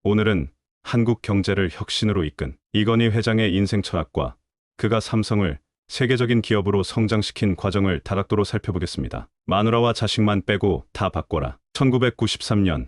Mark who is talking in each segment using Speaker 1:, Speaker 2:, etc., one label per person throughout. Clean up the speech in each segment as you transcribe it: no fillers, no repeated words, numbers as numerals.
Speaker 1: 오늘은 한국 경제를 혁신으로 이끈 이건희 회장의 인생 철학과 그가 삼성을 세계적인 기업으로 성장시킨 과정을 다각도로 살펴보겠습니다. 마누라와 자식만 빼고 다 바꿔라. 1993년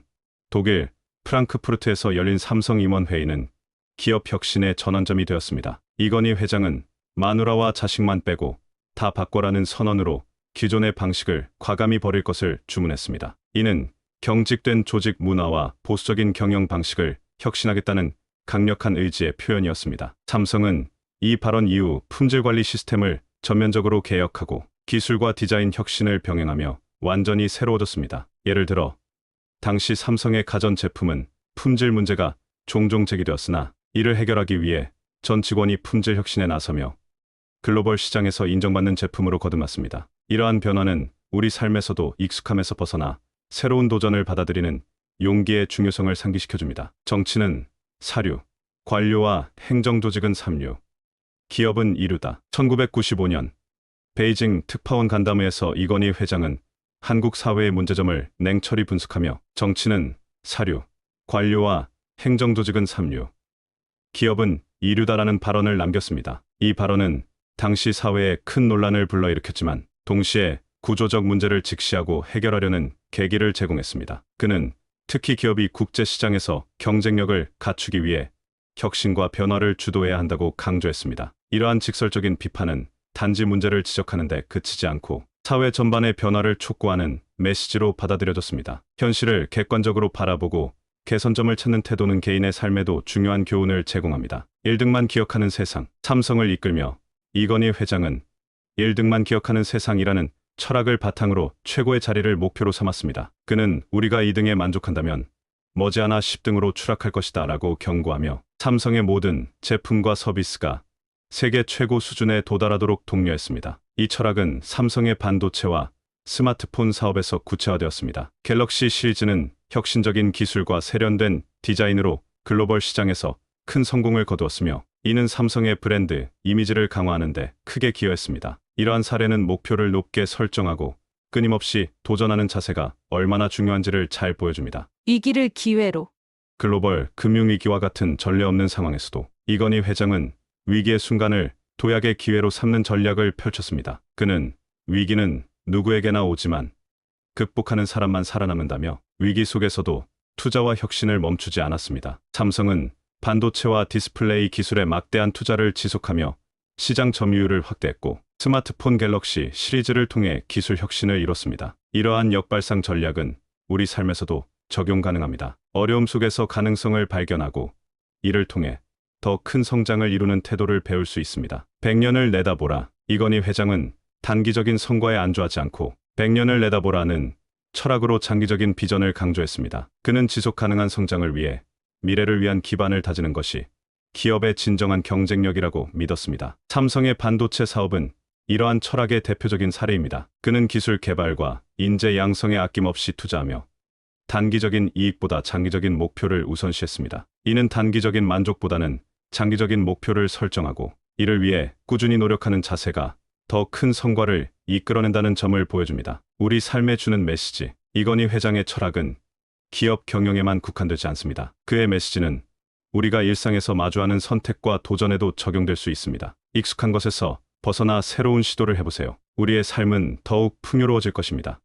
Speaker 1: 독일 프랑크푸르트에서 열린 삼성 임원회의는 기업 혁신의 전환점이 되었습니다. 이건희 회장은 마누라와 자식만 빼고 다 바꿔라는 선언으로 기존의 방식을 과감히 버릴 것을 주문했습니다. 이는 경직된 조직 문화와 보수적인 경영 방식을 혁신하겠다는 강력한 의지의 표현이었습니다. 삼성은 이 발언 이후 품질 관리 시스템을 전면적으로 개혁하고 기술과 디자인 혁신을 병행하며 완전히 새로워졌습니다. 예를 들어 당시 삼성의 가전 제품은 품질 문제가 종종 제기되었으나 이를 해결하기 위해 전 직원이 품질 혁신에 나서며 글로벌 시장에서 인정받는 제품으로 거듭났습니다. 이러한 변화는 우리 삶에서도 익숙함에서 벗어나 새로운 도전을 받아들이는 용기의 중요성을 상기시켜줍니다. 정치는 사류, 관료와 행정조직은 삼류, 기업은 이류다. 1995년 베이징 특파원 간담회에서 이건희 회장은 한국 사회의 문제점을 냉철히 분석하며 정치는 사류, 관료와 행정조직은 삼류, 기업은 이류다라는 발언을 남겼습니다. 이 발언은 당시 사회에 큰 논란을 불러일으켰지만 동시에 구조적 문제를 직시하고 해결하려는 계기를 제공했습니다. 그는 특히 기업이 국제시장에서 경쟁력을 갖추기 위해 혁신과 변화를 주도해야 한다고 강조했습니다. 이러한 직설적인 비판은 단지 문제를 지적하는 데 그치지 않고 사회 전반의 변화를 촉구하는 메시지로 받아들여졌습니다. 현실을 객관적으로 바라보고 개선점을 찾는 태도는 개인의 삶에도 중요한 교훈을 제공합니다. 1등만 기억하는 세상, 삼성을 이끌며 이건희 회장은 1등만 기억하는 세상이라는 철학을 바탕으로 최고의 자리를 목표로 삼았습니다. 그는 우리가 2등에 만족한다면 머지않아 10등으로 추락할 것이다 라고 경고하며 삼성의 모든 제품과 서비스가 세계 최고 수준에 도달하도록 독려했습니다. 이 철학은 삼성의 반도체와 스마트폰 사업에서 구체화되었습니다. 갤럭시 시리즈는 혁신적인 기술과 세련된 디자인으로 글로벌 시장에서 큰 성공을 거두었으며 이는 삼성의 브랜드 이미지를 강화하는 데 크게 기여했습니다. 이러한 사례는 목표를 높게 설정하고 끊임없이 도전하는 자세가 얼마나 중요한지를 잘 보여줍니다.
Speaker 2: 위기를 기회로.
Speaker 1: 글로벌 금융위기와 같은 전례 없는 상황에서도 이건희 회장은 위기의 순간을 도약의 기회로 삼는 전략을 펼쳤습니다. 그는 위기는 누구에게나 오지만 극복하는 사람만 살아남는다며 위기 속에서도 투자와 혁신을 멈추지 않았습니다. 삼성은 반도체와 디스플레이 기술에 막대한 투자를 지속하며 시장 점유율을 확대했고 스마트폰 갤럭시 시리즈를 통해 기술 혁신을 이뤘습니다. 이러한 역발상 전략은 우리 삶에서도 적용 가능합니다. 어려움 속에서 가능성을 발견하고 이를 통해 더 큰 성장을 이루는 태도를 배울 수 있습니다. 100년을 내다보라. 이건희 회장은 단기적인 성과에 안주하지 않고 100년을 내다보라는 철학으로 장기적인 비전을 강조했습니다. 그는 지속 가능한 성장을 위해 미래를 위한 기반을 다지는 것이 기업의 진정한 경쟁력이라고 믿었습니다. 삼성의 반도체 사업은 이러한 철학의 대표적인 사례입니다. 그는 기술 개발과 인재 양성에 아낌없이 투자하며 단기적인 이익보다 장기적인 목표를 우선시했습니다. 이는 단기적인 만족보다는 장기적인 목표를 설정하고 이를 위해 꾸준히 노력하는 자세가 더 큰 성과를 이끌어낸다는 점을 보여줍니다. 우리 삶에 주는 메시지. 이건희 회장의 철학은 기업 경영에만 국한되지 않습니다. 그의 메시지는 우리가 일상에서 마주하는 선택과 도전에도 적용될 수 있습니다. 익숙한 것에서 벗어나 새로운 시도를 해보세요. 우리의 삶은 더욱 풍요로워질 것입니다.